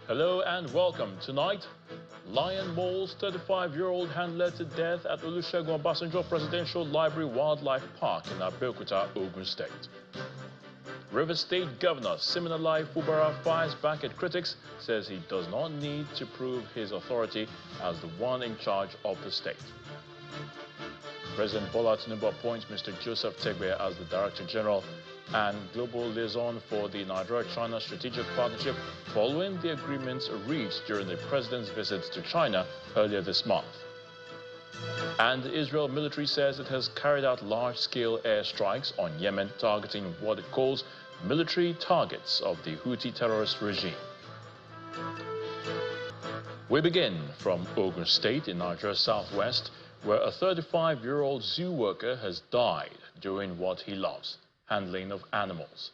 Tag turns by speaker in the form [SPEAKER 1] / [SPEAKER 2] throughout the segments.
[SPEAKER 1] Hello and welcome. Tonight, lion mauls 35-year-old handler to death at Olusegun Obasanjo Presidential Library Wildlife Park in Abeokuta, Ogun State. River State Governor Siminalayi Fubara fires back at critics, says he does not need to prove his authority as the one in charge of the state. President Bola Tinubu appoints Mr. Joseph Tegbe as the Director General and Global Liaison for the Nigeria-China Strategic Partnership following the agreements reached during the President's visit to China earlier this month. And the Israel military says it has carried out large-scale airstrikes on Yemen targeting what it calls military targets of the Houthi terrorist regime. We begin from Ogun State in Nigeria's southwest, where a 35-year-old zoo worker has died doing what he loves, handling of animals.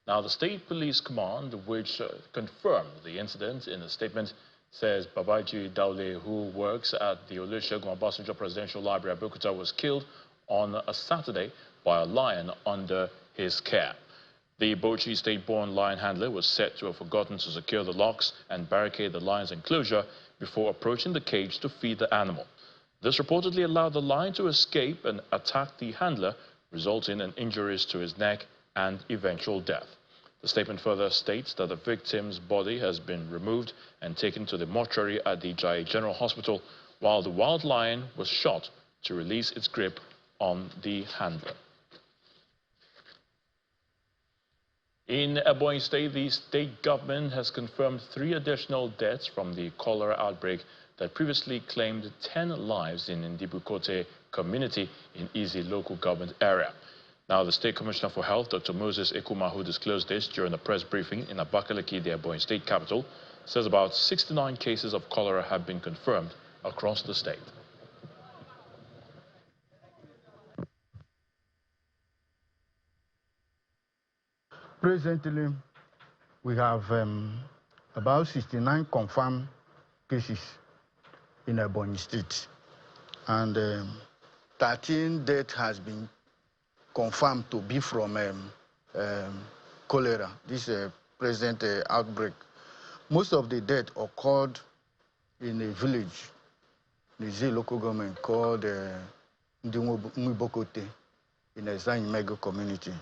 [SPEAKER 1] Now, the State Police Command, which confirmed the incident in a statement, says Babaji Daule, who works at the Olusegun Obasanjo Presidential Library, Abeokuta, was killed on a Saturday by a lion under his care. The Kogi State-born lion handler was said to have forgotten to secure the locks and barricade the lion's enclosure before approaching the cage to feed the animal. This reportedly allowed the lion to escape and attack the handler, resulting in injuries to his neck and eventual death. The statement further states that the victim's body has been removed and taken to the mortuary at the Jai General Hospital, while the wild lion was shot to release its grip on the handler. In Ebonyi State, the state government has confirmed 3 additional deaths from the cholera outbreak that previously claimed 10 lives in Ndibukote community in Izi local government area. Now, the State Commissioner for Health, Dr. Moses Ekuma, who disclosed this during a press briefing in Abakaliki, the Ebonyi State capital, says about 69 cases of cholera have been confirmed across the state.
[SPEAKER 2] Presently, we have about 69 confirmed cases in Ebonyi State, and 13 deaths has been confirmed to be from cholera, this present outbreak. Most of the deaths occurred in a village, the Z local government called Ndibukote in the Zanyimego community,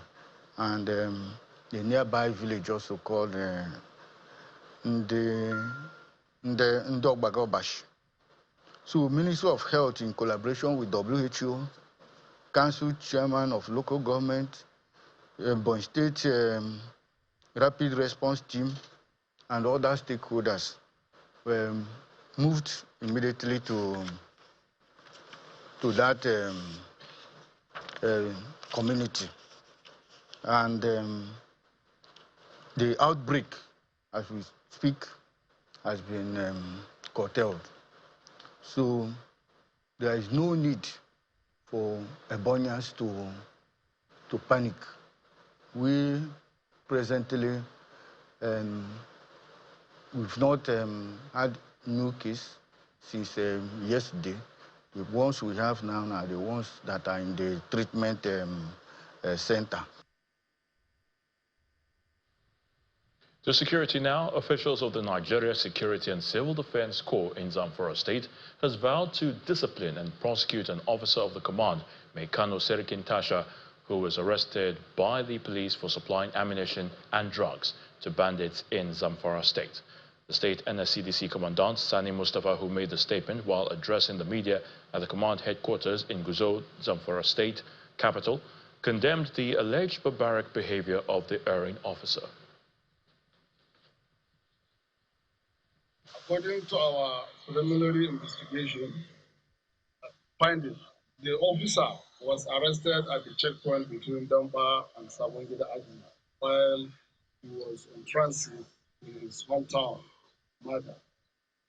[SPEAKER 2] and the nearby village also called Ndogbagobash. So, Ministry of Health, in collaboration with WHO, Council Chairman of Local Government, Ebonyi State Rapid Response Team, and other stakeholders were moved immediately to that community. And the outbreak, as we speak, has been curtailed. So there is no need for Ebonians to panic. We presently, we've not had new case since yesterday. The ones we have now are the ones that are in the treatment center.
[SPEAKER 1] To security now, officials of the Nigeria Security and Civil Defense Corps in Zamfara State has vowed to discipline and prosecute an officer of the command, Mekano Serikin Tasha, who was arrested by the police for supplying ammunition and drugs to bandits in Zamfara State. The state NSCDC commandant, Sani Mustafa, who made the statement while addressing the media at the command headquarters in Guzo, Zamfara State capital, condemned the alleged barbaric behavior of the erring officer.
[SPEAKER 3] According to our preliminary investigation finding, the officer was arrested at the checkpoint between Dampa and Sabongida Aguna while he was in transit in his hometown, Mada,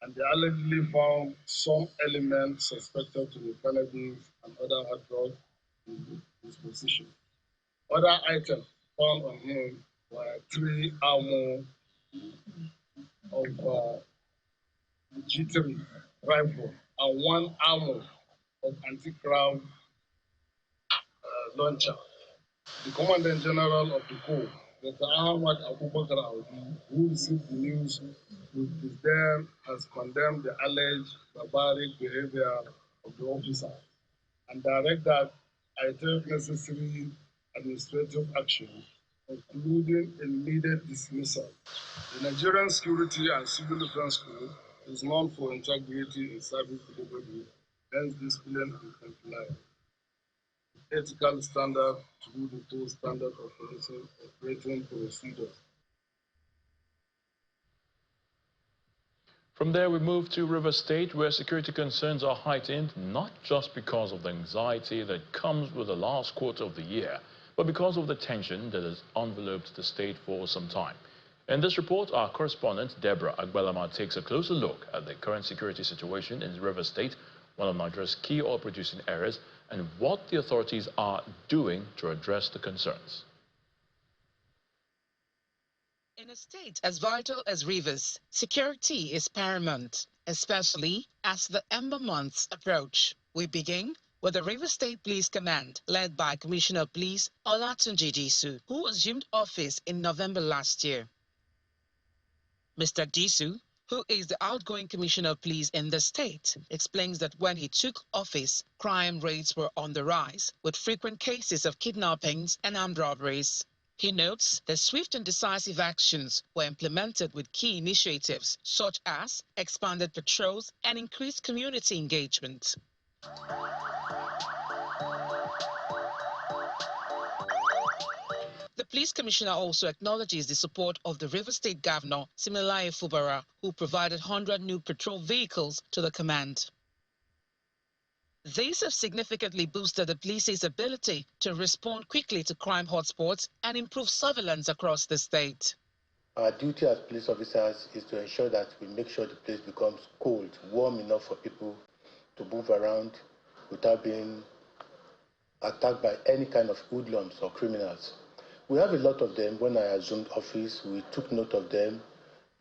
[SPEAKER 3] and they allegedly found some elements suspected to be cannabis and other hard drugs in his possession. Other items found on him were 3 ammo of G3 rifle and 1 ammo of anti-craft launcher. The Commandant General of the Corps Dr. Ahmad Abubakar Audi, who received the news with disdain, has condemned the alleged barbaric behavior of the officer and directed that I take necessary administrative action, including immediate dismissal. The Nigerian Security and Civil Defense Corps is known for integrity in service delivery, hence discipline and compliance. Ethical standard to the two standard operating procedures.
[SPEAKER 1] From there, we move to River State, where security concerns are heightened, not just because of the anxiety that comes with the last quarter of the year, but because of the tension that has enveloped the state for some time. In this report, our correspondent, Deborah Agbalama, takes a closer look at the current security situation in River State, one of Nigeria's key oil-producing areas, and what the authorities are doing to address the concerns.
[SPEAKER 4] In a state as vital as Rivers, security is paramount, especially as the Ember months approach. We begin with the River State Police Command, led by Commissioner of Police Olatunji Disu, who assumed office in November last year. Mr. Disu, who is the outgoing Commissioner of Police in the state, explains that when he took office, crime rates were on the rise, with frequent cases of kidnappings and armed robberies. He notes that swift and decisive actions were implemented with key initiatives such as expanded patrols and increased community engagement. The police commissioner also acknowledges the support of the River State Governor, Similaye Fubara, who provided 100 new patrol vehicles to the command. These have significantly boosted the police's ability to respond quickly to crime hotspots and improve surveillance across the state.
[SPEAKER 5] Our duty as police officers is to ensure that we make sure the place becomes cold, warm enough for people to move around without being attacked by any kind of hoodlums or criminals. We have a lot of them. When I assumed office, we took note of them.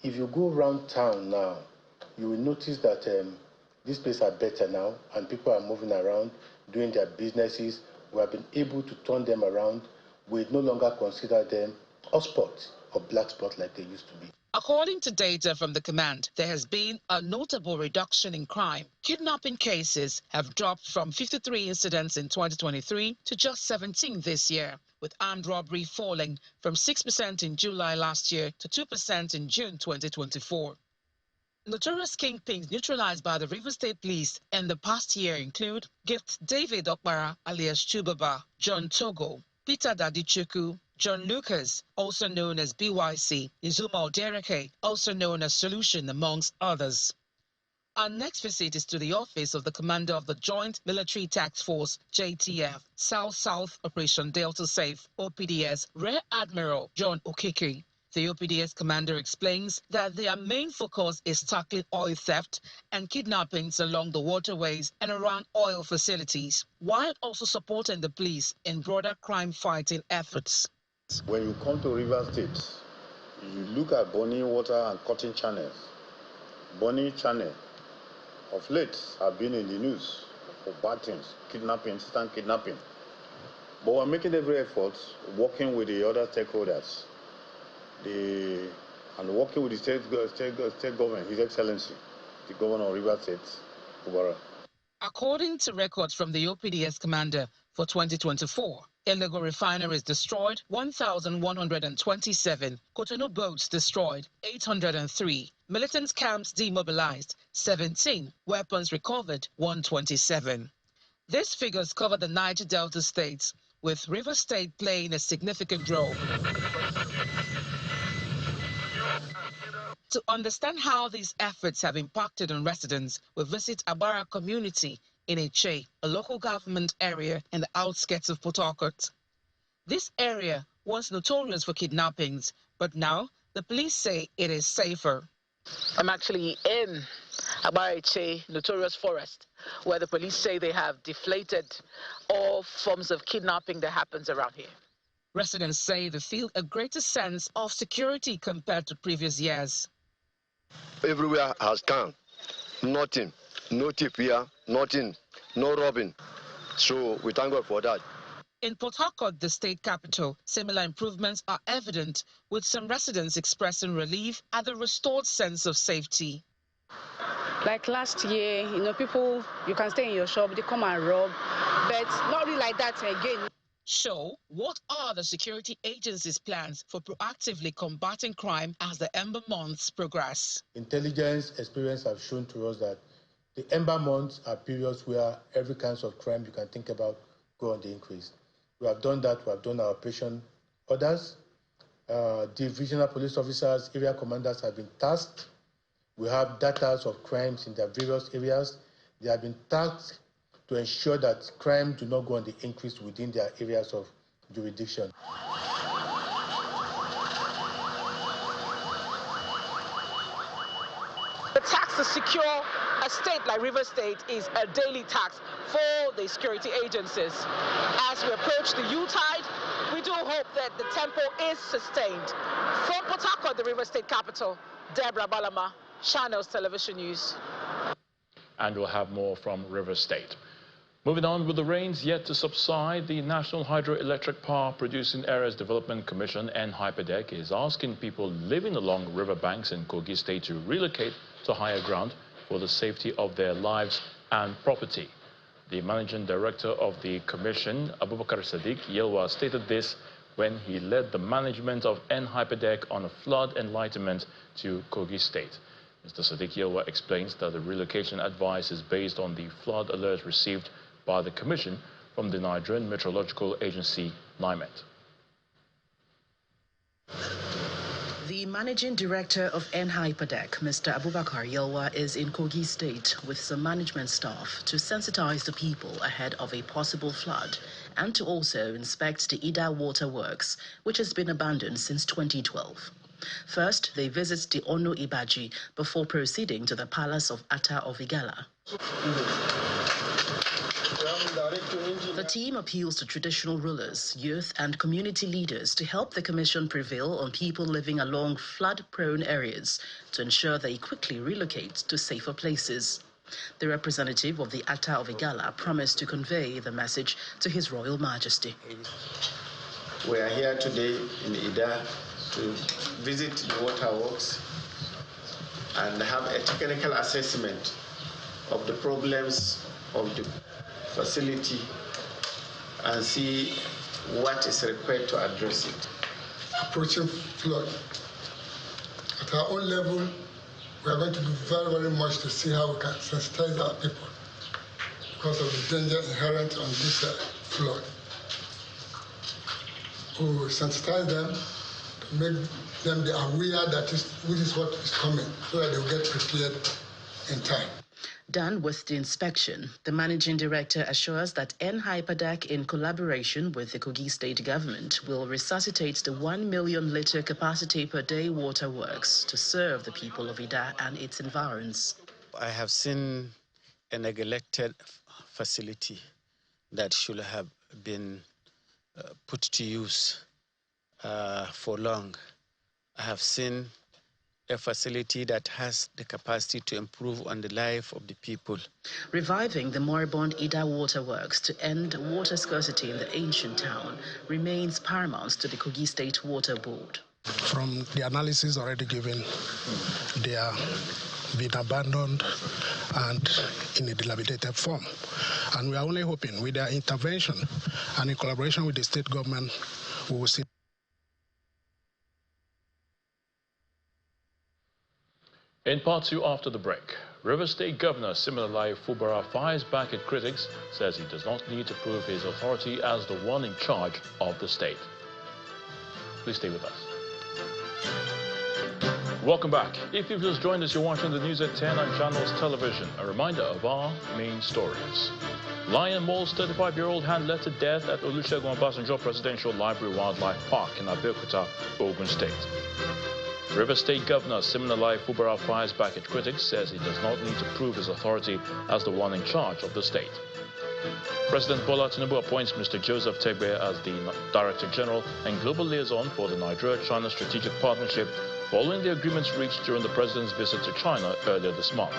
[SPEAKER 5] If you go around town now, you will notice that these places are better now and people are moving around, doing their businesses. We have been able to turn them around. We no longer consider them hotspots or black spots like they used to be.
[SPEAKER 4] According to data from the command, there has been a notable reduction in crime. Kidnapping cases have dropped from 53 incidents in 2023 to just 17 this year, with armed robbery falling from 6% in July last year to 2% in June 2024. Notorious kingpins neutralized by the River State Police in the past year include Gift David Okpara alias Chubaba, John Togo, Peter Dadichuku, John Lucas, also known as BYC, Izuma Odereke, also known as Solution, amongst others. Our next visit is to the office of the Commander of the Joint Military Task Force, JTF, South-South Operation Delta Safe, OPDS, Rear Admiral John Okeke. The OPDS commander explains that their main focus is tackling oil theft and kidnappings along the waterways and around oil facilities, while also supporting the police in broader crime-fighting efforts.
[SPEAKER 6] When you come to River State, you look at Ebonyi water and cotton channels. Ebonyi channel of late have been in the news for bad things, kidnapping, instant kidnapping. But we're making every effort, working with the other stakeholders, and working with the state government, His Excellency, the Governor of River State, Fubara.
[SPEAKER 4] According to records from the OPDS commander for 2024, illegal refineries destroyed 1,127, Cotonou boats destroyed 803, militant camps demobilized 17, weapons recovered 127. These figures cover the Niger Delta states, with River State playing a significant role. To understand how these efforts have impacted on residents, we visit Abara community in Eche, a local government area in the outskirts of Port Harcourt. This area was notorious for kidnappings, but now the police say it is safer. I'm actually in Abara Eche, notorious forest, where the police say they have deflated all forms of kidnapping that happens around here. Residents say they feel a greater sense of security compared to previous years.
[SPEAKER 7] Everywhere has calm. Nothing. No tip here, nothing. No robbing. So we thank God for that.
[SPEAKER 4] In Port Harcourt, the state capital, similar improvements are evident, with some residents expressing relief at the restored sense of safety.
[SPEAKER 8] Like last year, people, you can stay in your shop, they come and rob, but not really like that again.
[SPEAKER 4] So, what are the security agencies' plans for proactively combating crime as the Ember months progress?
[SPEAKER 5] Intelligence experience have shown to us that the Ember months are periods where every kind of crime you can think about go on the increase. We have done that. We have done our operation orders. Divisional police officers, area commanders have been tasked. We have data of crimes in their various areas. They have been tasked to ensure that crime do not go on the increase within their areas of jurisdiction.
[SPEAKER 9] The task to secure a state like River State is a daily task for the security agencies. As we approach the Yuletide, we do hope that the tempo is sustained. From Port Harcourt, the River State capital, Deborah Balama, Channels Television News.
[SPEAKER 1] And we'll have more from River State. Moving on, with the rains yet to subside, the National Hydroelectric Power Producing Areas Development Commission, NHYPEDEC, is asking people living along riverbanks in Kogi State to relocate to higher ground for the safety of their lives and property. The managing director of the commission, Abubakar Sadiq Yelwa, stated this when he led the management of NHYPEDEC on a flood enlightenment to Kogi State. Mr. Sadiq Yelwa explains that the relocation advice is based on the flood alert received by the Commission from the Nigerian Meteorological Agency, NIMET.
[SPEAKER 10] The Managing Director of NHYPEDEC, Mr. Abubakar Yelwa, is in Kogi State with some management staff to sensitize the people ahead of a possible flood and to also inspect the Ida Waterworks, which has been abandoned since 2012. First, they visit the Ono Ibaji before proceeding to the Palace of Ata of Igala. The team appeals to traditional rulers, youth and community leaders to help the commission prevail on people living along flood-prone areas to ensure they quickly relocate to safer places. The representative of the Ata of Igala promised to convey the message to His Royal Majesty.
[SPEAKER 11] We are here today in Ida to visit the waterworks and have a technical assessment of the problems of the facility and see what is required to address it.
[SPEAKER 12] Approaching flood. At our own level, we are going to do very, very much to see how we can sensitize our people because of the danger inherent on this flood. We will sensitize them to make them be aware that this is what is coming so that they will get prepared in time.
[SPEAKER 10] Done with the inspection, the managing director assures that NHYPEDEC, in collaboration with the Kogi State government, will resuscitate the 1 million litre capacity per day waterworks to serve the people of Ida and its environs.
[SPEAKER 11] I have seen a neglected facility that should have been put to use for long. I have seen a facility that has the capacity to improve on the life of the people.
[SPEAKER 10] Reviving the moribund Ida Waterworks to end water scarcity in the ancient town remains paramount to the Kogi State Water Board.
[SPEAKER 13] From the analysis already given, they are being abandoned and in a dilapidated form. And we are only hoping with their intervention and in collaboration with the state government, we will see.
[SPEAKER 1] In part two after the break, River State Governor Siminalayi Fubara fires back at critics, says he does not need to prove his authority as the one in charge of the state. Please stay with us. Welcome back. If you've just joined us, you're watching the news at 10 on Channels Television. A reminder of our main stories. Lion mauls 35-year-old hand led to death at Olusegun Obasanjo Presidential Library Wildlife Park in Abeokuta, Ogun State. River State Governor Siminalayi Fubara fires back at critics, says he does not need to prove his authority as the one in charge of the state. President Bola Tinubu appoints Mr. Joseph Tegbe as the Director General and Global Liaison for the Nigeria-China Strategic Partnership following the agreements reached during the President's visit to China earlier this month.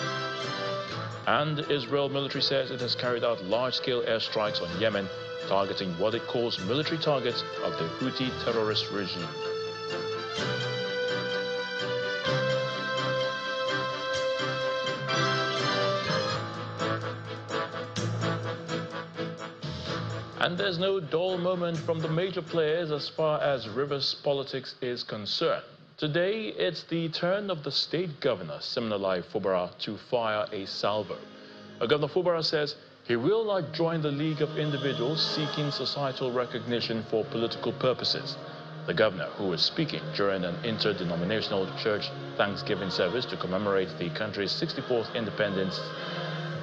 [SPEAKER 1] And Israel military says it has carried out large-scale airstrikes on Yemen targeting what it calls military targets of the Houthi terrorist regime. And there's no dull moment from the major players as far as Rivers politics is concerned. Today, it's the turn of the state governor, Siminalayi Fubara, to fire a salvo. Governor Fubara says he will not join the league of individuals seeking societal recognition for political purposes. The governor, who was speaking during an interdenominational church Thanksgiving service to commemorate the country's 64th Independence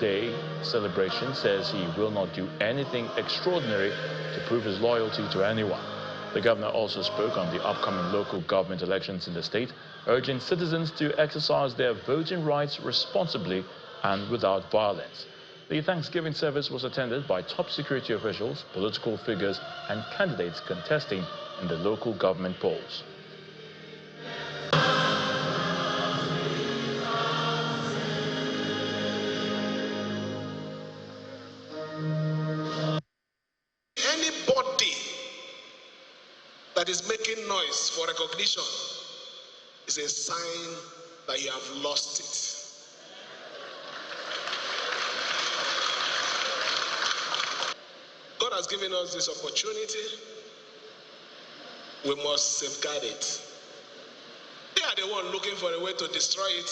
[SPEAKER 1] Day celebration, says he will not do anything extraordinary to prove his loyalty to anyone. The governor also spoke on the upcoming local government elections in the state, urging citizens to exercise their voting rights responsibly and without violence. The Thanksgiving service was attended by top security officials, political figures, and candidates contesting in the local government polls.
[SPEAKER 3] Anybody that is making noise for recognition is a sign that you have lost it. God has given us this opportunity. We must safeguard it. They are the ones looking for a way to destroy it.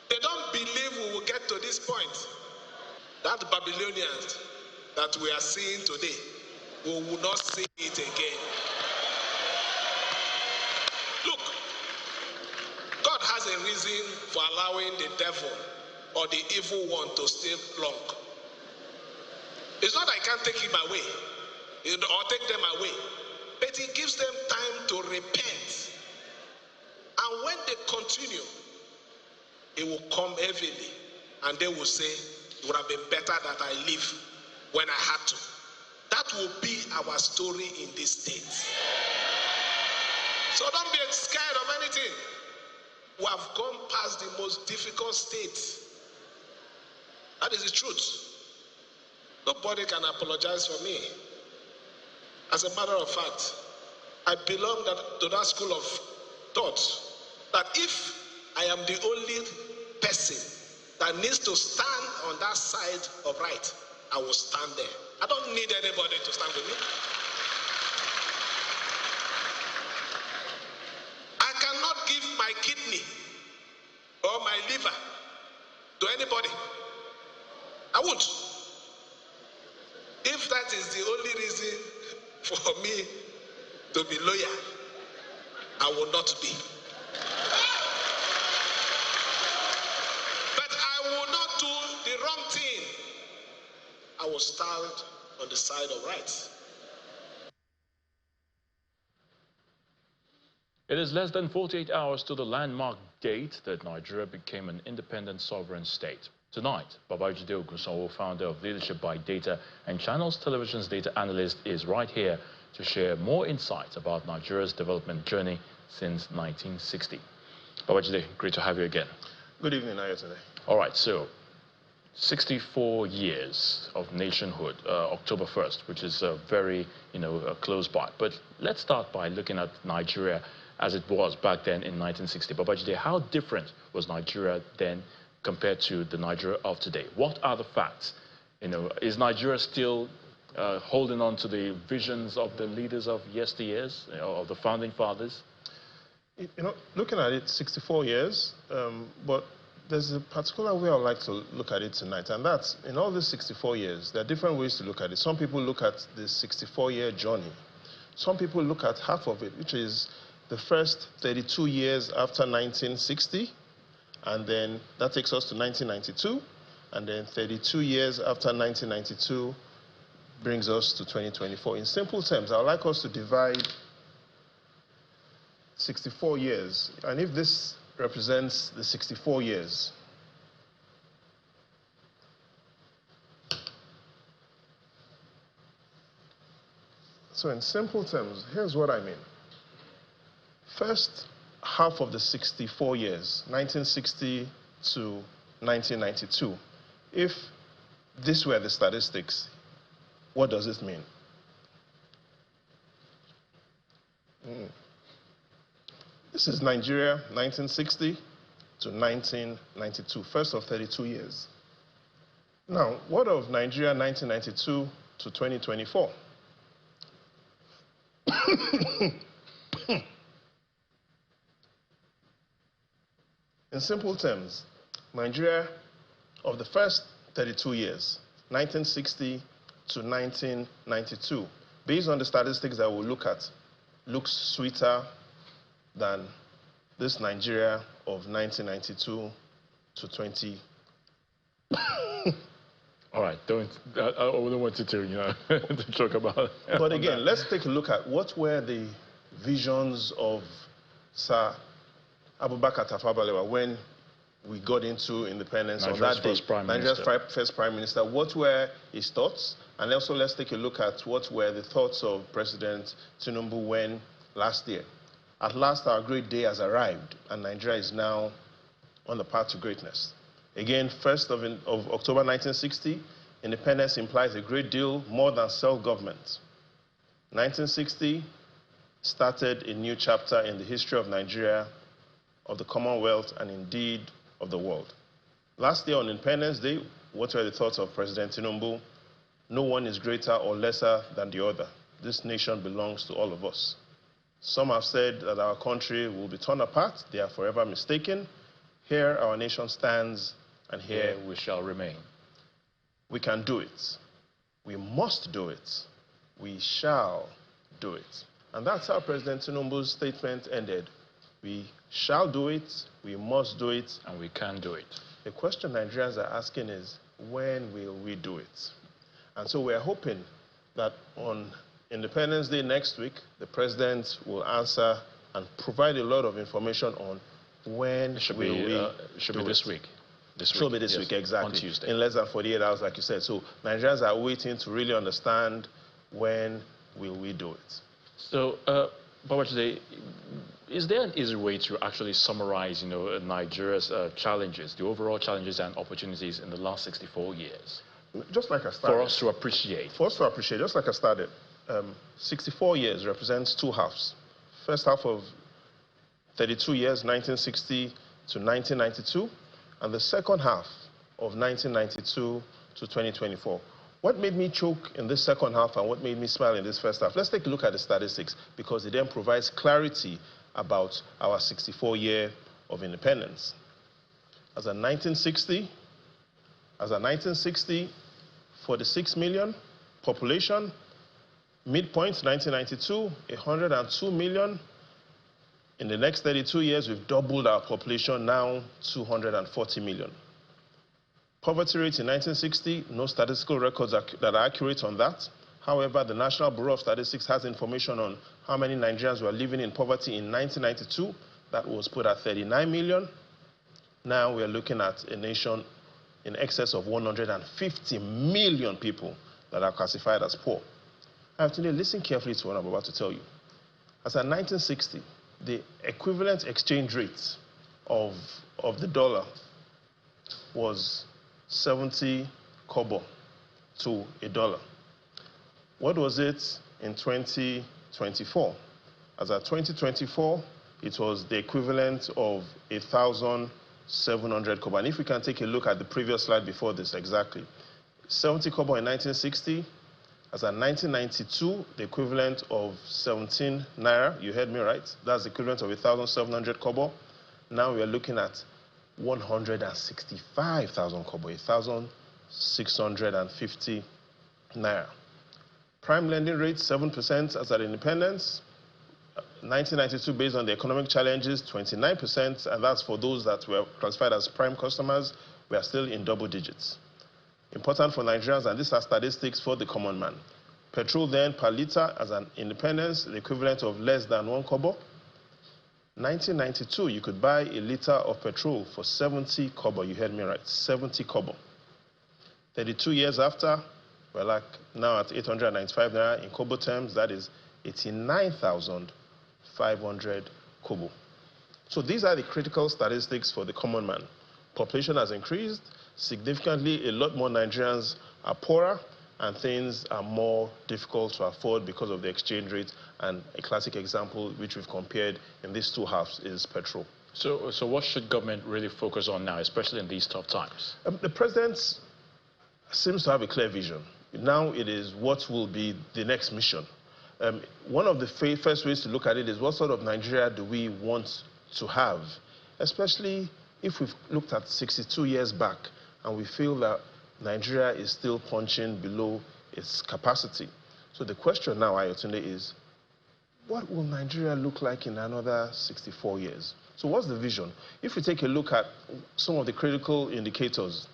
[SPEAKER 3] They don't believe we will get to this point. That Babylonians that we are seeing today, we will not see it again. Look, God has a reason for allowing the devil or the evil one to stay long. It's not that I can't take him away or take them away, but he gives them time to repent. And when they continue, it will come heavily, and they will say, it would have been better that I live when I had to. That will be our story in this state. So don't be scared of anything. We have gone past the most difficult state. That is the truth. Nobody can apologize for me. As a matter of fact, I belong to that school of thought that if I am the only person that needs to stand on that side of right, I will stand there. I don't need anybody to stand with me. I cannot give my kidney or my liver to anybody. I won't. If that is the only reason for me to be loyal, I will not be. But I will not do the wrong thing. I will stand on the side of right.
[SPEAKER 1] It is less than 48 hours to the landmark date that Nigeria became an independent sovereign state. Tonight, Babajide Ogun, founder of Leadership by Data and Channels Television's data analyst, is right here to share more insights about Nigeria's development journey since 1960. Babajide, great to have you again.
[SPEAKER 14] Good evening, Ayatollah.
[SPEAKER 1] All right, so 64 years of nationhood, October 1st, which is very, close by. But let's start by looking at Nigeria as it was back then in 1960. Babajide, how different was Nigeria then compared to the Nigeria of today? What are the facts? Is Nigeria still holding on to the visions of the leaders of yesteryears, of the founding fathers?
[SPEAKER 14] Looking at it, 64 years, but there's a particular way I'd like to look at it tonight, and that's, in all these 64 years, there are different ways to look at it. Some people look at the 64-year journey. Some people look at half of it, which is the first 32 years after 1960, and then that takes us to 1992, and then 32 years after 1992 brings us to 2024. In simple terms, I would like us to divide 64 years, and if this represents the 64 years, so in simple terms, here's what I mean. First half of the 64 years, 1960 to 1992, if this were the statistics, What does this mean? This is Nigeria, 1960 to 1992, first of 32 years. Now, what of Nigeria, 1992 to 2024? In simple terms, Nigeria of the first 32 years, 1960 to 1992, based on the statistics that we'll look at, looks sweeter than this Nigeria of 1992 to 20.
[SPEAKER 1] All right, I wouldn't want you to, to talk about.
[SPEAKER 14] But again, let's take a look at what were the visions of Sir Abubakar Tafawa Balewa when we got into independence on that day. Nigeria's first prime minister. What were his thoughts? And also let's take a look at what were the thoughts of President Tinubu when last year. At last, our great day has arrived, and Nigeria is now on the path to greatness. Again, 1st of October 1960, independence implies a great deal more than self-government. 1960 started a new chapter in the history of Nigeria, of the Commonwealth, and indeed of the world. Last year on Independence Day, what were the thoughts of President Tinubu? No one is greater or lesser than the other. This nation belongs to all of us. Some have said that our country will be torn apart. They are forever mistaken. Here our nation stands, and here
[SPEAKER 1] we shall remain.
[SPEAKER 14] We can do it. We must do it. We shall do it. And that's how President Tinubu's statement ended. We shall do it, we must do it,
[SPEAKER 1] and we can do it.
[SPEAKER 14] The question Nigerians are asking is, when will we do it? And so we're hoping that on Independence Day next week, the President will answer and provide a lot of information on when
[SPEAKER 1] should
[SPEAKER 14] will
[SPEAKER 1] be,
[SPEAKER 14] we
[SPEAKER 1] should
[SPEAKER 14] do
[SPEAKER 1] be
[SPEAKER 14] it.
[SPEAKER 1] this week.
[SPEAKER 14] Should be this week, exactly.
[SPEAKER 1] On Tuesday.
[SPEAKER 14] In less than 48 hours, like you said. So Nigerians are waiting to really understand when will we do it.
[SPEAKER 1] So, PoliticsToday, is there an easy way to actually summarize, Nigeria's challenges, the overall challenges and opportunities in the last 64 years?
[SPEAKER 14] Just like I started.
[SPEAKER 1] For us to appreciate.
[SPEAKER 14] For us to appreciate, just like I started. 64 years represents two halves. First half of 32 years, 1960 to 1992, and the second half of 1992 to 2024. What made me choke in this second half and what made me smile in this first half? Let's take a look at the statistics, because it then provides clarity about our 64-year of independence. As a 1960, 46 million population, midpoint 1992, 102 million. In the next 32 years, we've doubled our population, now 240 million. Poverty rate in 1960, no statistical records that are accurate on that. However, the National Bureau of Statistics has information on how many Nigerians were living in poverty in 1992. That was put at 39 million. Now we are looking at a nation in excess of 150 million people that are classified as poor. I have to listen carefully to what I'm about to tell you. As at 1960, the equivalent exchange rate of the dollar was 70 kobo to a dollar. What was it in 2024? As at 2024, it was the equivalent of 1,700 kobo. And if we can take a look at the previous slide before this, exactly. 70 kobo in 1960, as at 1992, the equivalent of 17 naira, you heard me right? That's the equivalent of 1,700 kobo. Now we are looking at 165,000 kobo, 1,650 naira. Prime lending rate, 7% as at independence. 1992, based on the economic challenges, 29%, and that's for those that were classified as prime customers. We are still in double digits. Important for Nigerians, and these are statistics for the common man. Petrol then per liter as an independence, the equivalent of less than 1 kobo. 1992, you could buy a liter of petrol for 70 kobo. You heard me right, 70 kobo. 32 years after, we're like now at 895 naira in kobo terms. That is 89,500 kobo. So these are the critical statistics for the common man. Population has increased significantly. A lot more Nigerians are poorer. and things are more difficult to afford because of the exchange rate. And a classic example, which we've compared in these two halves, is petrol.
[SPEAKER 1] So what should government really focus on now, especially in these tough times?
[SPEAKER 14] The president seems to have a clear vision. Now it is what will be the next mission. One of the first ways to look at it is what sort of Nigeria do we want to have, especially if we've looked at 62 years back and we feel that Nigeria is still punching below its capacity. So the question now, Ayotunde, is what will Nigeria look like in another 64 years? So what's the vision? If we take a look at some of the critical indicators,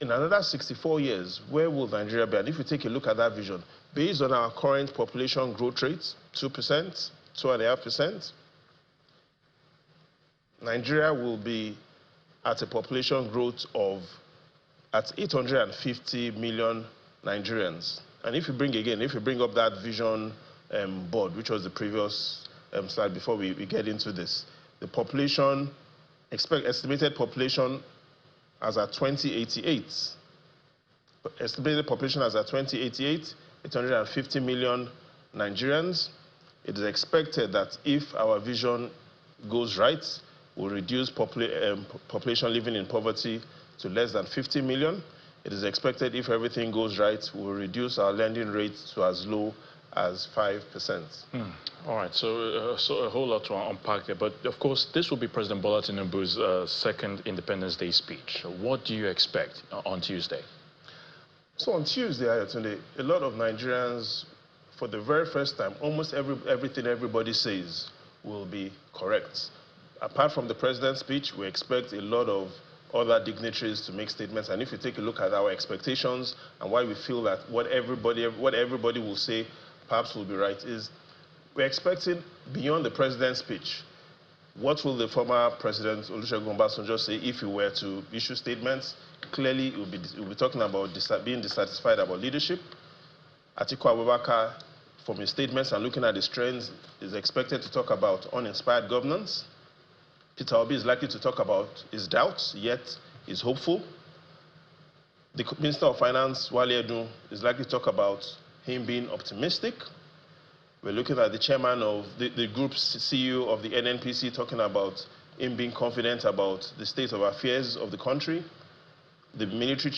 [SPEAKER 14] in another 64 years, where will Nigeria be? And if we take a look at that vision, based on our current population growth rates, 2%, 2.5%, Nigeria will be at a population growth of at 850 million Nigerians. And if you bring up that vision board, which was the previous slide before we get into this, the population, estimated population as at 2088, estimated population as at 2088, 850 million Nigerians. It is expected that if our vision goes right, we'll reduce population living in poverty to less than 50 million. It is expected if everything goes right, we'll reduce our lending rate to as low as 5%.
[SPEAKER 1] All right, so a whole lot to unpack there. But of course, this will be President Bola Tinubu's second Independence Day speech. What do you expect on Tuesday?
[SPEAKER 14] So on Tuesday, Ayotunde, a lot of Nigerians, for the very first time, almost everything everybody says will be correct. Apart from the president's speech, we expect a lot of other dignitaries to make statements. And if you take a look at our expectations and why we feel that what everybody will say perhaps will be right, is we're expecting beyond the president's speech, what will the former president Olusegun Obasanjo say if he were to issue statements? Clearly, we'll be talking about being dissatisfied about leadership. Atiku Abubakar, from his statements and looking at his trends, is expected to talk about uninspired governance. Peter Obi is likely to talk about his doubts, yet is hopeful. The Minister of Finance, Wale Edun, is likely to talk about him being optimistic. We're looking at the chairman of the group's CEO of the NNPC talking about him being confident about the state of affairs of the country. The military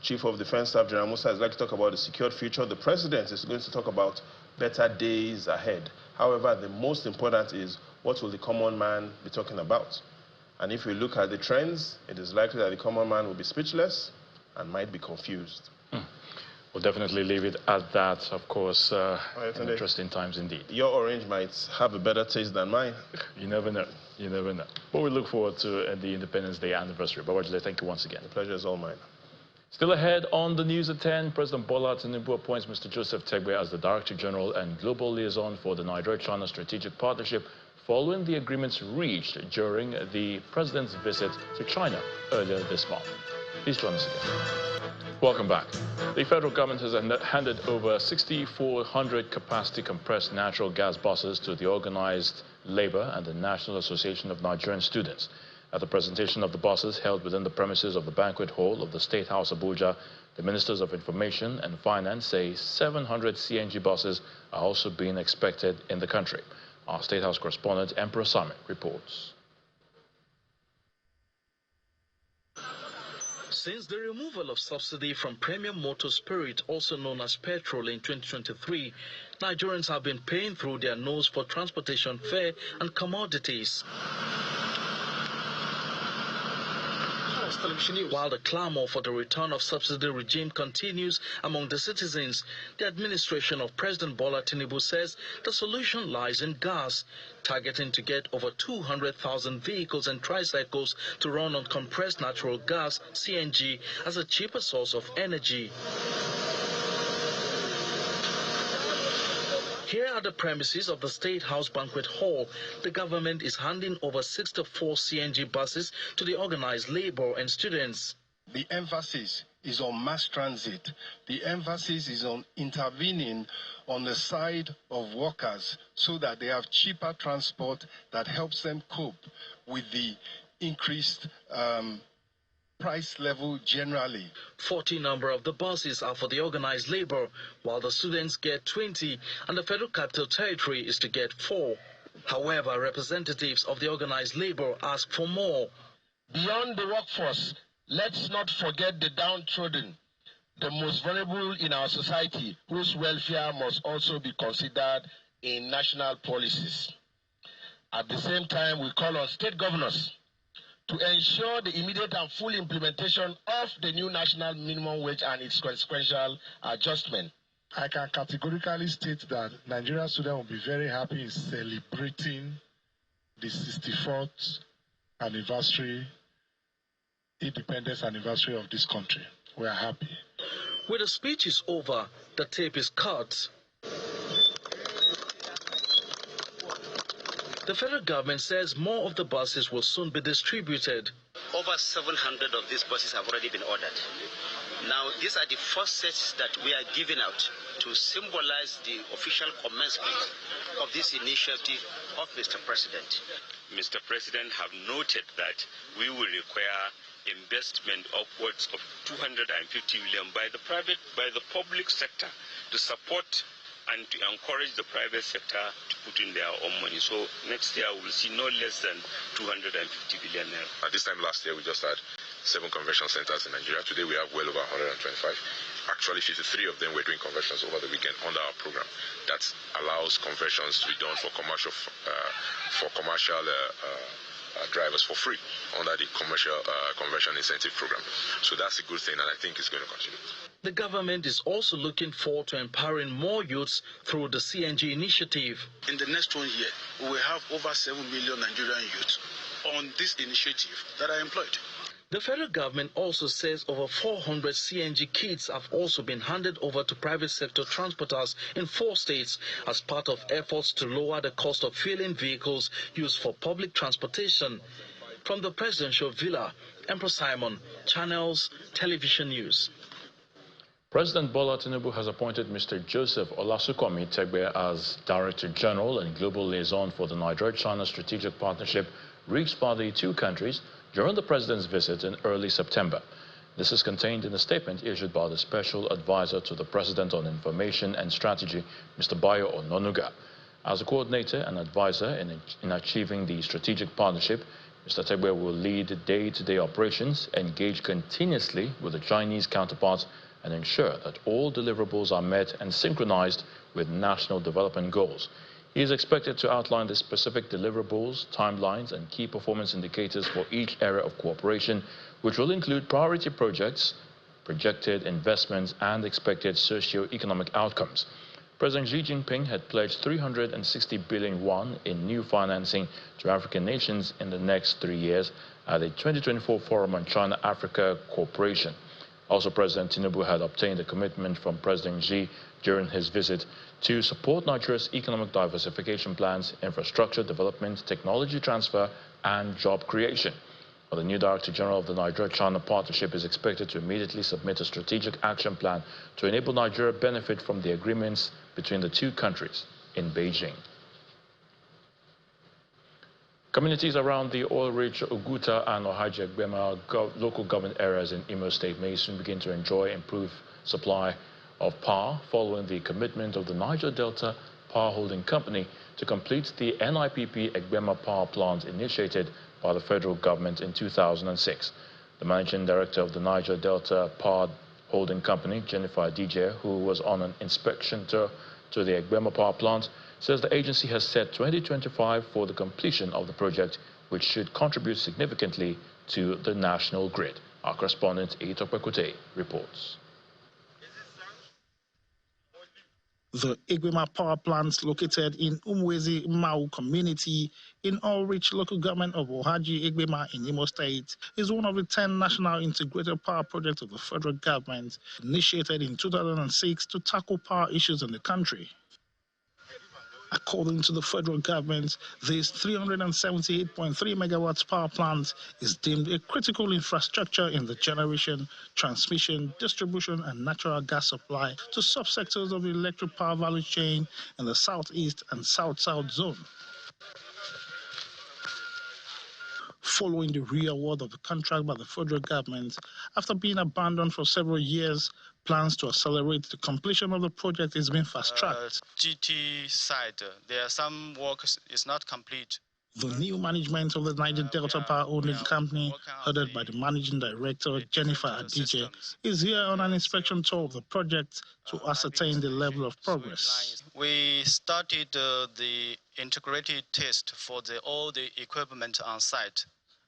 [SPEAKER 14] Chief of Defense Staff General Musa is likely to talk about the secured future. The president is going to talk about better days ahead. However, the most important is what will the common man be talking about? And if we look at the trends, it is likely that the common man will be speechless and might be confused.
[SPEAKER 1] We'll definitely leave it at that. Of course, interesting times indeed.
[SPEAKER 14] Your orange might have a better taste than mine.
[SPEAKER 1] You never know. You never know. But we look forward to the Independence Day anniversary. Babajide, thank you once again.
[SPEAKER 14] The pleasure is all mine.
[SPEAKER 1] Still ahead on the news at 10, President Bola Tinubu appoints Mr. Joseph Tegbe as the Director General and Global Liaison for the Nigeria-China Strategic Partnership, following the agreements reached during the President's visit to China earlier this month. Please join us again. Welcome back. The federal government has handed over 6,400 capacity compressed natural gas buses to the Organized Labor and the National Association of Nigerian Students. At the presentation of the buses held within the premises of the banquet hall of the State House Abuja, the Ministers of Information and Finance say 700 CNG buses are also being expected in the country. Our State House correspondent, Emperor Sami, reports.
[SPEAKER 15] Since the removal of subsidy from premium motor spirit, also known as petrol, in 2023, Nigerians have been paying through their nose for transportation fare and commodities. While the clamor for the return of subsidy regime continues among the citizens, the administration of President Bola Tinubu says the solution lies in gas, targeting to get over 200,000 vehicles and tricycles to run on compressed natural gas, CNG, as a cheaper source of energy. Here are the premises of the State House Banquet Hall. The government is handing over 64 CNG buses to the organized labor and students.
[SPEAKER 16] The emphasis is on mass transit. The emphasis is on intervening on the side of workers so that they have cheaper transport that helps them cope with the increased price level generally.
[SPEAKER 15] 40 number of the buses are for the organized labor, while the students get 20 and the Federal Capital Territory is to get 4. However, representatives of the organized labor ask for more.
[SPEAKER 16] Beyond the workforce, let's not forget the downtrodden, the most vulnerable in our society, whose welfare must also be considered in national policies. At the same time, we call on state governors to ensure the immediate and full implementation of the new national minimum wage and its consequential adjustment.
[SPEAKER 17] I can categorically state that Nigerian students will be very happy in celebrating the 64th anniversary, independence anniversary of this country. We are happy.
[SPEAKER 15] When the speech is over, the tape is cut. The federal government says more of the buses will soon be distributed.
[SPEAKER 18] Over 700 of these buses have already been ordered. Now, these are the first sets that we are giving out to symbolize the official commencement of this initiative of Mr. President.
[SPEAKER 19] Mr. President have noted that we will require investment upwards of 250 million by the public sector to support and to encourage the private sector to put in their own money. So next year we'll see no less than 250 billion naira.
[SPEAKER 20] At this time last year we just had 7 convention centers in Nigeria. Today we have well over 125. Actually 53 of them were doing conversions over the weekend under our program. That allows conversions to be done for commercial drivers for free under the commercial conversion incentive program. So that's a good thing, and I think it's going to continue.
[SPEAKER 15] The government is also looking forward to empowering more youths through the CNG initiative.
[SPEAKER 21] In the next 1 year, we will have over 7 million Nigerian youths on this initiative that are employed.
[SPEAKER 15] The federal government also says over 400 CNG kits have also been handed over to private sector transporters in 4 states as part of efforts to lower the cost of fueling vehicles used for public transportation. From the presidential villa, Emperor Simon, Channels Television News.
[SPEAKER 1] President Bola Tinubu has appointed Mr. Joseph Olasukomi Tegbe as Director General and Global Liaison for the Nigeria-China Strategic Partnership reached by the 2 countries during the President's visit in early September. This is contained in a statement issued by the Special Advisor to the President on Information and Strategy, Mr. Bayo Ononuga. As a coordinator and advisor in achieving the strategic partnership, Mr. Tegbe will lead day-to-day operations, engage continuously with the Chinese counterparts, and ensure that all deliverables are met and synchronized with national development goals. He is expected to outline the specific deliverables, timelines, and key performance indicators for each area of cooperation, which will include priority projects, projected investments, and expected socio-economic outcomes. President Xi Jinping had pledged 360 billion won in new financing to African nations in the next 3 years at the 2024 Forum on China-Africa Cooperation. Also, President Tinubu had obtained a commitment from President Xi during his visit to support Nigeria's economic diversification plans, infrastructure development, technology transfer, and job creation. The new Director General of the Nigeria-China Partnership is expected to immediately submit a strategic action plan to enable Nigeria to benefit from the agreements between the 2 countries in Beijing. Communities around the oil-rich Oguta and Ohaji Egbema local government areas in Imo State may soon begin to enjoy improved supply of power following the commitment of the Niger Delta Power Holding Company to complete the NIPP Egbema power plant initiated by the federal government in 2006. The managing director of the Niger Delta Power Holding Company, Jennifer DJ, who was on an inspection tour to the Egbema power plant, says the agency has set 2025 for the completion of the project, which should contribute significantly to the national grid. Our correspondent, Eito Pekote, reports.
[SPEAKER 22] The Egbema power plant, located in Umwezi Mau community in All-Rich local government of Ohaji Egbema in Imo State, is one of the 10 national integrated power projects of the federal government, initiated in 2006 to tackle power issues in the country. According to the federal government, this 378.3 megawatts power plant is deemed a critical infrastructure in the generation, transmission, distribution, and natural gas supply to subsectors of the electric power value chain in the southeast and south-south zone. following the re-award of the contract by the federal government after being abandoned for several years. Plans to accelerate the completion of the project is being fast-tracked.
[SPEAKER 2] GT side, there are some work is not complete.
[SPEAKER 22] The new management of the Niger Delta Power Holding Company, headed by the Managing Director, Jennifer Adije, is here on an inspection tour of the project to ascertain the level of progress.
[SPEAKER 2] We started the integrated test for all the equipment on site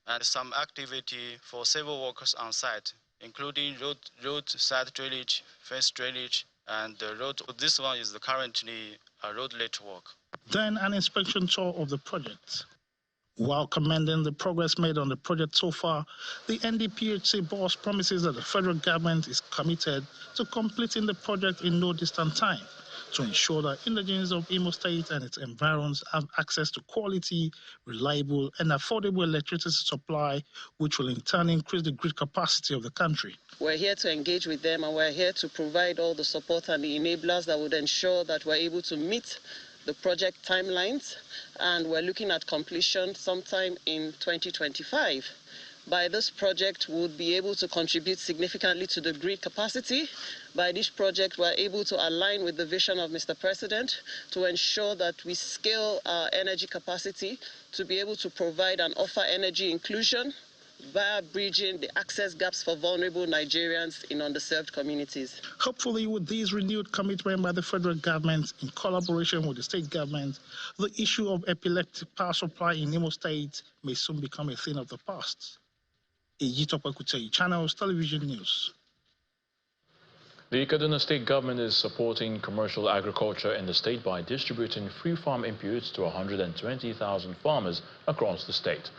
[SPEAKER 2] and some activity for several workers on site, including road side drainage, fence drainage, and the road. This one is currently a road-led work.
[SPEAKER 22] Then an inspection tour of the project. While commending the progress made on the project so far, the NDPHC boss promises that the federal government is committed to completing the project in no distant time to ensure that indigents of Imo State and its environs have access to quality, reliable, and affordable electricity supply, which will in turn increase the grid capacity of the country.
[SPEAKER 6] We're here to engage with them, and we're here to provide all the support and the enablers that would ensure that we're able to meet the project timelines, and we're looking at completion sometime in 2025. By this project, we would be able to contribute significantly to the grid capacity. By this project, we're able to align with the vision of Mr. President to ensure that we scale our energy capacity to be able to provide and offer energy inclusion via bridging the access gaps for vulnerable Nigerians in underserved communities.
[SPEAKER 22] Hopefully, with this renewed commitment by the federal government in collaboration with the state government, the issue of epileptic power supply in Imo State may soon become a thing of the past. Ejitope Kuteyi, Channels Television News.
[SPEAKER 1] The Kaduna State government is supporting commercial agriculture in the state by distributing free farm inputs to 120,000 farmers across the state.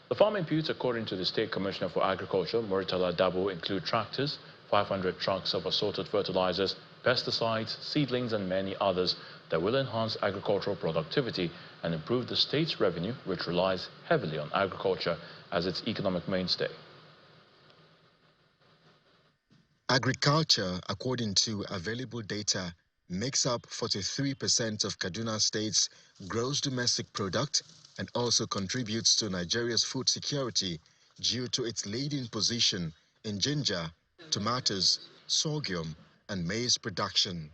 [SPEAKER 1] The farm inputs, according to the State Commissioner for Agriculture, Muritala Dabo, include tractors, 500 trucks of assorted fertilizers, pesticides, seedlings, and many others that will enhance agricultural productivity and improve the state's revenue, which relies heavily on agriculture as its economic mainstay.
[SPEAKER 23] Agriculture, according to available data, makes up 43% of Kaduna State's gross domestic product and also contributes to Nigeria's food security due to its leading position in ginger, tomatoes, sorghum, and maize production.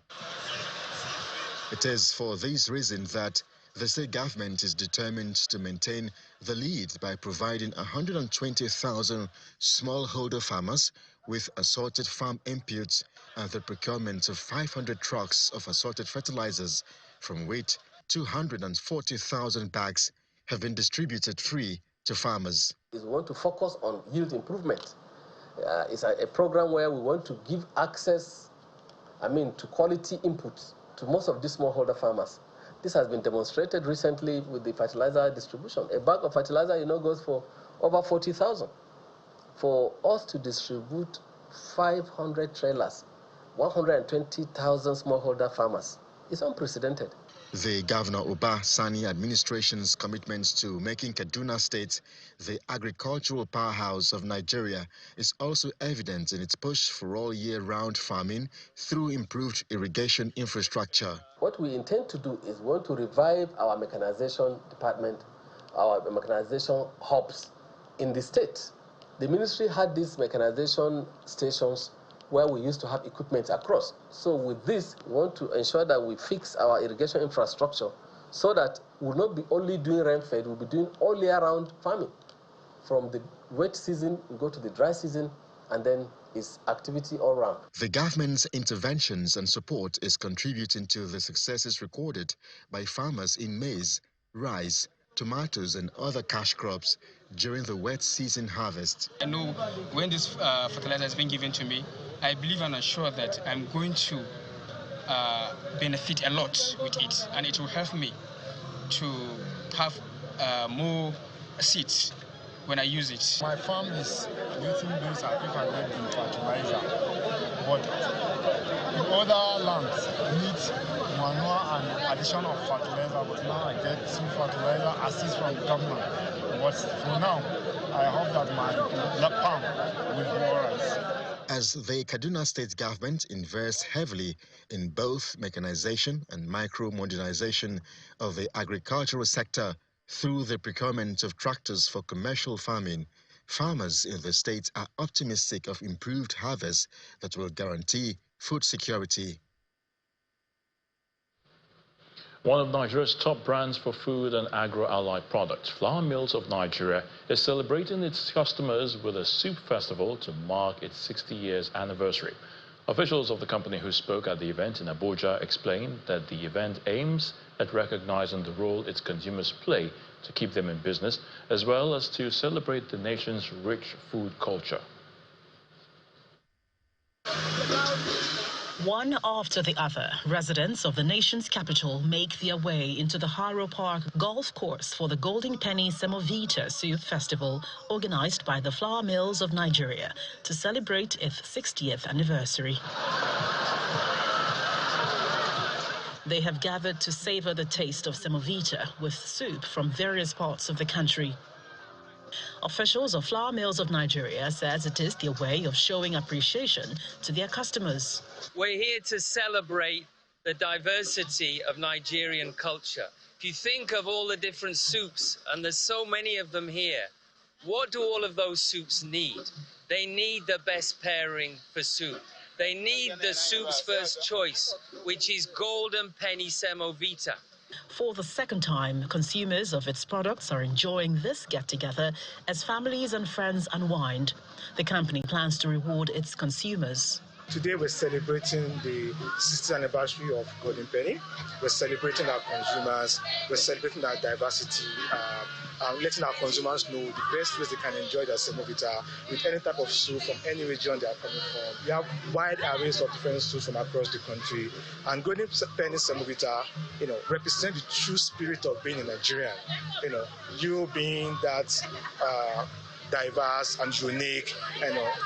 [SPEAKER 23] It is for this reason that the state government is determined to maintain the lead by providing 120,000 smallholder farmers with assorted farm inputs and the procurement of 500 trucks of assorted fertilizers, from which 240,000 bags have been distributed free to farmers.
[SPEAKER 24] We want to focus on yield improvement. It's a program where we want to give access, to quality inputs to most of these smallholder farmers. This has been demonstrated recently with the fertilizer distribution. A bag of fertilizer, goes for over 40,000. For us to distribute 500 trailers, 120,000 smallholder farmers, is unprecedented.
[SPEAKER 23] The Governor Uba Sani administration's commitment to making Kaduna State the agricultural powerhouse of Nigeria is also evident in its push for all year-round farming through improved irrigation infrastructure.
[SPEAKER 24] What we intend to do is we want to revive our mechanization department, our mechanization hubs in the state. The ministry had these mechanization stations where we used to have equipment across. So with this, we want to ensure that we fix our irrigation infrastructure so that we'll not be only doing rain-fed, we'll be doing all year-round farming. From the wet season, we go to the dry season, and then it's activity all round.
[SPEAKER 23] The government's interventions and support is contributing to the successes recorded by farmers in maize, rice, tomatoes, and other cash crops during the wet season harvest.
[SPEAKER 25] I know when this fertilizer has been given to me, I believe and assure that I'm going to benefit a lot with it, and it will help me to have more seeds when I use it.
[SPEAKER 26] My farm is getting this artificial fertilizer, but in other lands needs manure and addition of fertilizer, but now I get some fertilizer assist from government. But for now, I hope that my farm will grow rice.
[SPEAKER 23] As the Kaduna State government invests heavily in both mechanization and micro-modernization of the agricultural sector Through the procurement of tractors for commercial farming, farmers in the state are optimistic of improved harvests that will guarantee food security.
[SPEAKER 1] One of Nigeria's top brands for food and agro-allied products, Flour Mills of Nigeria, is celebrating its customers with a soup festival to mark its 60 years anniversary. Officials of the company who spoke at the event in Abuja explained that the event aims at recognizing the role its consumers play to keep them in business, as well as to celebrate the nation's rich food culture.
[SPEAKER 10] One after the other, residents of the nation's capital make their way into the Harrow Park golf course for the Golden Penny Semovita Soup Festival, organized by the Flour Mills of Nigeria to celebrate its 60th anniversary. They have gathered to savor the taste of semovita with soup from various parts of the country. Officials of Flour Mills of Nigeria says it is their way of showing appreciation to their customers.
[SPEAKER 4] We're here to celebrate the diversity of Nigerian culture. If you think of all the different soups, and there's so many of them here, what do all of those soups need? They need the best pairing for soup. They need the soup's first choice, which is Golden Penny Semovita.
[SPEAKER 10] For the second time, consumers of its products are enjoying this get-together as families and friends unwind. The company plans to reward its consumers.
[SPEAKER 5] Today we're celebrating the 60th anniversary of Golden Penny. We're celebrating our consumers, we're celebrating our diversity, letting our consumers know the best ways they can enjoy their semovita with any type of soup from any region they are coming from. We have wide arrays of different soups from across the country, and Golden Penny semovita, represent the true spirit of being a Nigerian. You being that diverse and unique,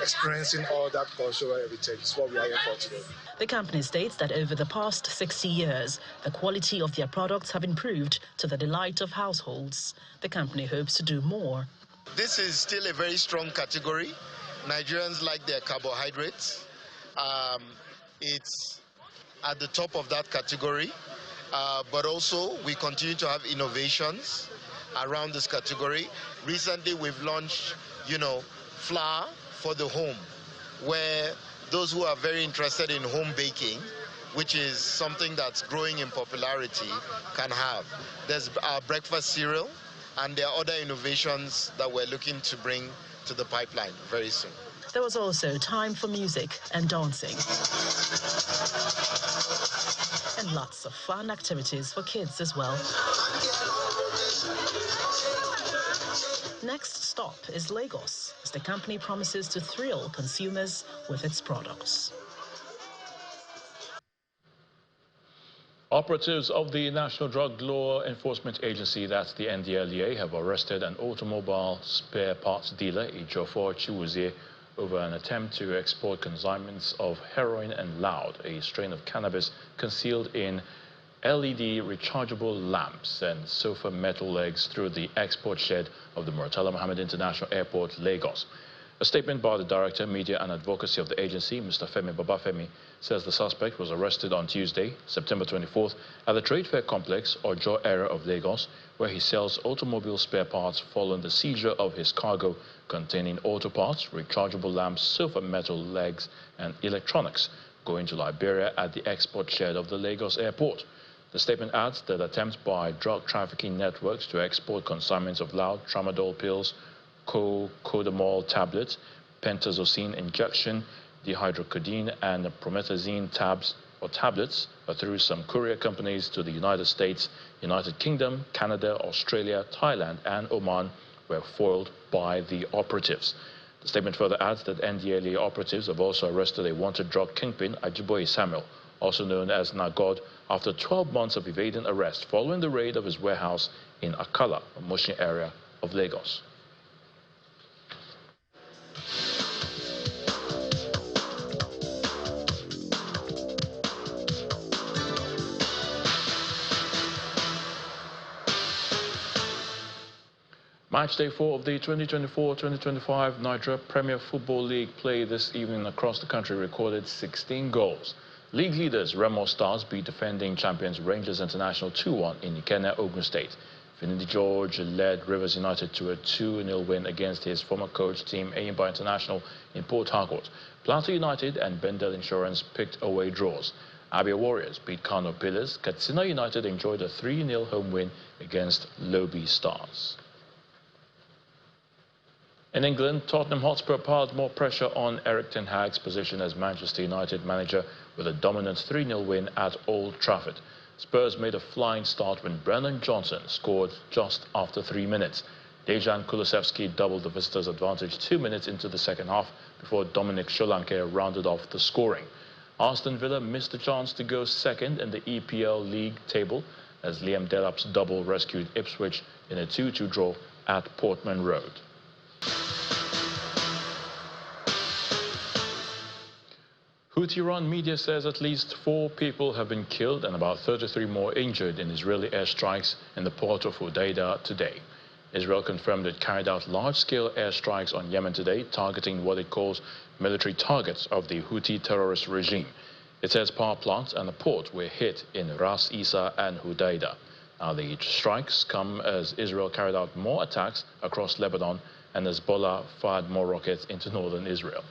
[SPEAKER 5] experiencing all that cultural heritage is what we are here for today.
[SPEAKER 10] The company states that over the past 60 years, the quality of their products have improved to the delight of households. The company hopes to do more.
[SPEAKER 7] This is still a very strong category. Nigerians like their carbohydrates. It's at the top of that category, but also we continue to have innovations around this category. Recently, we've launched, flour for the home, where those who are very interested in home baking, which is something that's growing in popularity, can have. There's our breakfast cereal, and there are other innovations that we're looking to bring to the pipeline very soon.
[SPEAKER 10] There was also time for music and dancing, and lots of fun activities for kids as well. Next stop is Lagos, as the company promises to thrill consumers with its products.
[SPEAKER 1] Operatives of the National Drug Law Enforcement Agency, that's the NDLEA, have arrested an automobile spare parts dealer, Ejiofor Chiwuzie, over an attempt to export consignments of heroin and loud, a strain of cannabis concealed in LED rechargeable lamps and sofa metal legs, through the export shed of the Murtala Mohammed International Airport, Lagos. A statement by the Director, Media and Advocacy of the agency, Mr. Femi Babafemi, says the suspect was arrested on Tuesday, September 24th, at the Trade Fair Complex, Ojo area of Lagos, where he sells automobile spare parts following the seizure of his cargo containing auto parts, rechargeable lamps, sofa metal legs, and electronics, going to Liberia at the export shed of the Lagos Airport. The statement adds that attempts by drug trafficking networks to export consignments of loud tramadol pills, codamol tablets, pentazocine injection, dihydrocodeine, and promethazine tablets through some courier companies to the United States, United Kingdom, Canada, Australia, Thailand, and Oman were foiled by the operatives. The statement further adds that NDLEA operatives have also arrested a wanted drug kingpin, Ajiboye Samuel, also known as Nagod, after 12 months of evading arrest following the raid of his warehouse in Akala, a Mushin area of Lagos. Match day 4 of the 2024-2025 Nigeria Premier Football League play this evening across the country recorded 16 goals. League leaders Remo Stars beat defending champions Rangers International 2-1 in Ikenne, Ogun State. Finidi George led Rivers United to a 2-0 win against his former coach team Eyimba International in Port Harcourt. Plateau United and Bendel Insurance picked away draws. Abia Warriors beat Kano Pillars. Katsina United enjoyed a 3-0 home win against Lobi Stars. In England, Tottenham Hotspur piled more pressure on Erik ten Hag's position as Manchester United manager with a dominant 3-0 win at Old Trafford. Spurs made a flying start when Brennan Johnson scored just after 3 minutes. Dejan Kulusevski doubled the visitors' advantage 2 minutes into the second half before Dominic Solanke rounded off the scoring. Aston Villa missed the chance to go second in the EPL League table as Liam Delap's double rescued Ipswich in a 2-2 draw at Portman Road. Houthi-run media says at least 4 people have been killed and about 33 more injured in Israeli airstrikes in the port of Hodeidah today. Israel confirmed it carried out large-scale airstrikes on Yemen today, targeting what it calls military targets of the Houthi terrorist regime. It says power plants and the port were hit in Ras Isa and Hodeidah. Now, the strikes come as Israel carried out more attacks across Lebanon and Hezbollah fired more rockets into northern Israel.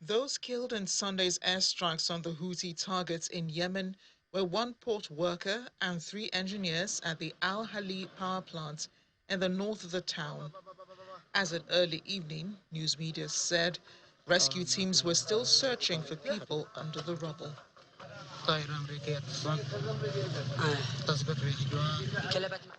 [SPEAKER 3] Those killed in Sunday's airstrikes on the Houthi targets in Yemen were 1 port worker and 3 engineers at the Al Hali power plant in the north of the town. As at early evening, news media said rescue teams were still searching for people under the rubble.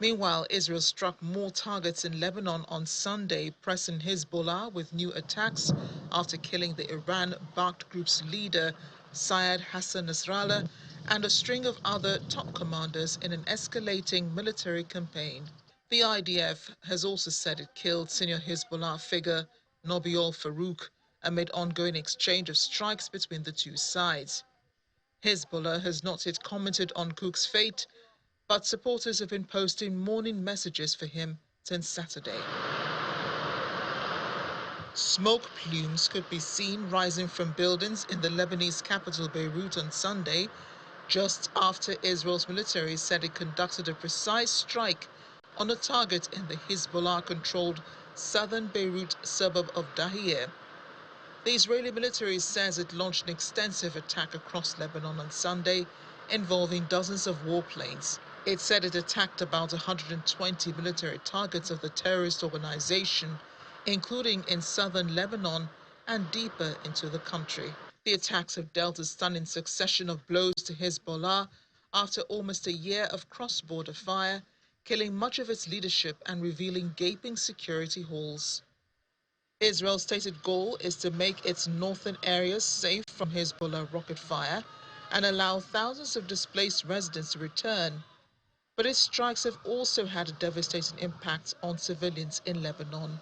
[SPEAKER 3] Meanwhile, Israel struck more targets in Lebanon on Sunday, pressing Hezbollah with new attacks after killing the Iran-backed group's leader, Syed Hassan Nasrallah, and a string of other top commanders in an escalating military campaign. The IDF has also said it killed senior Hezbollah figure Nobiol Farouk amid ongoing exchange of strikes between the two sides. Hezbollah has not yet commented on Cook's fate, but supporters have been posting mourning messages for him since Saturday. Smoke plumes could be seen rising from buildings in the Lebanese capital Beirut on Sunday, just after Israel's military said it conducted a precise strike on a target in the Hezbollah-controlled southern Beirut suburb of Dahir. The Israeli military says it launched an extensive attack across Lebanon on Sunday, involving dozens of warplanes. It said it attacked about 120 military targets of the terrorist organization, including in southern Lebanon and deeper into the country. The attacks have dealt a stunning succession of blows to Hezbollah after almost a year of cross-border fire, killing much of its leadership and revealing gaping security holes. Israel's stated goal is to make its northern areas safe from Hezbollah rocket fire and allow thousands of displaced residents to return. But its strikes have also had a devastating impact on civilians in Lebanon.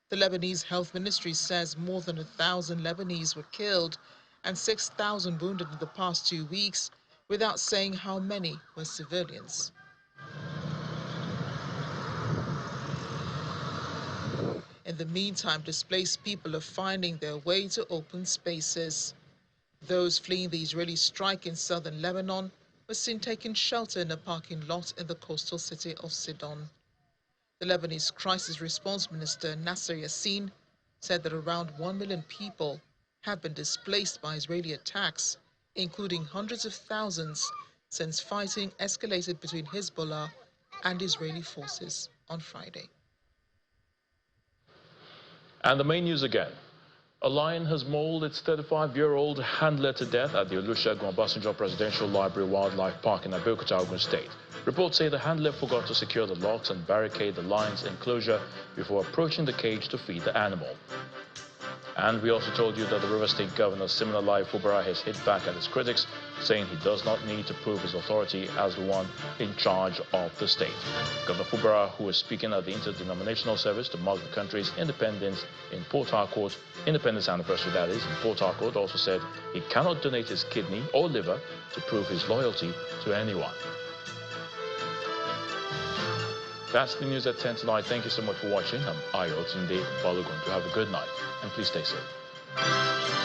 [SPEAKER 3] The Lebanese Health Ministry says more than 1,000 Lebanese were killed and 6,000 wounded in the past 2 weeks, without saying how many were civilians. In the meantime, displaced people are finding their way to open spaces. Those fleeing the Israeli strike in southern Lebanon were seen taking shelter in a parking lot in the coastal city of Sidon. The Lebanese Crisis Response Minister Nasser Yassin said that around 1 million people have been displaced by Israeli attacks, including hundreds of thousands since fighting escalated between Hezbollah and Israeli forces on Friday.
[SPEAKER 1] And the main news again. A lion has mauled its 35-year-old handler to death at the Olusegun Obasanjo Presidential Library Wildlife Park in Abeokuta, Ogun State. Reports say the handler forgot to secure the locks and barricade the lion's enclosure before approaching the cage to feed the animal. And we also told you that the River State Governor Siminalayi Fubara has hit back at his critics, saying he does not need to prove his authority as the one in charge of the state. Governor Fubara, who was speaking at the interdenominational service to mark the country's independence in Port Harcourt, independence anniversary that is, in Port Harcourt, also said he cannot donate his kidney or liver to prove his loyalty to anyone. That's the news at 10 tonight. Thank you so much for watching. I'm Ayo Tunde Balogun. Have a good night and please stay safe.